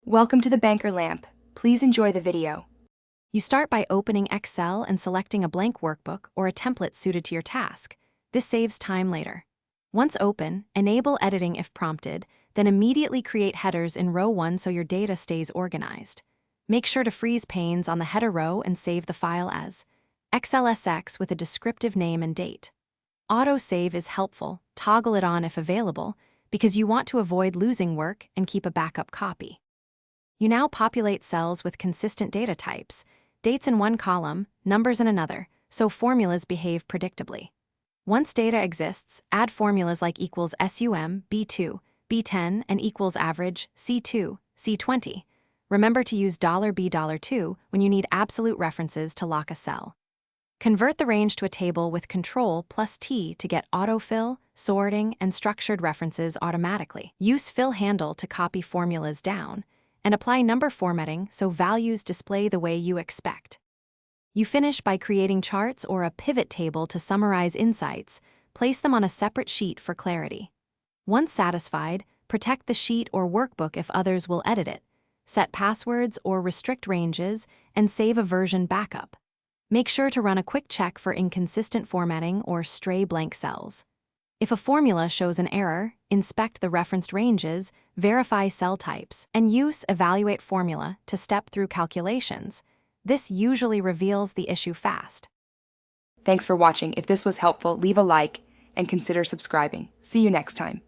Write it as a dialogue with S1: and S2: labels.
S1: Welcome to the Banker Lamp. Please enjoy the video.
S2: You start by opening Excel and selecting a blank workbook or a template suited to your task. This saves time later. Once open, enable editing if prompted, then immediately create headers in row 1 so your data stays organized. Make sure to freeze panes on the header row and save the file as XLSX with a descriptive name and date. Autosave is helpful, toggle it on if available, because you want to avoid losing work and keep a backup copy. You now populate cells with consistent data types, dates in one column, numbers in another, so formulas behave predictably. Once data exists, add formulas like equals SUM, B2, B10, and equals average, C2, C20. Remember to use $B$2 when you need absolute references to lock a cell. Convert the range to a table with Control+T to get autofill, sorting, and structured references automatically. Use fill handle to copy formulas down, and apply number formatting so values display the way you expect. You finish by creating charts or a pivot table to summarize insights. Place them on a separate sheet for clarity. Once satisfied, protect the sheet or workbook if others will edit it. Set passwords or restrict ranges, and save a version backup. Make sure to run a quick check for inconsistent formatting or stray blank cells. If a formula shows an error, inspect the referenced ranges, verify cell types, and use Evaluate Formula to step through calculations. This usually reveals the issue fast.
S1: Thanks for watching. If this was helpful, leave a like and consider subscribing. See you next time.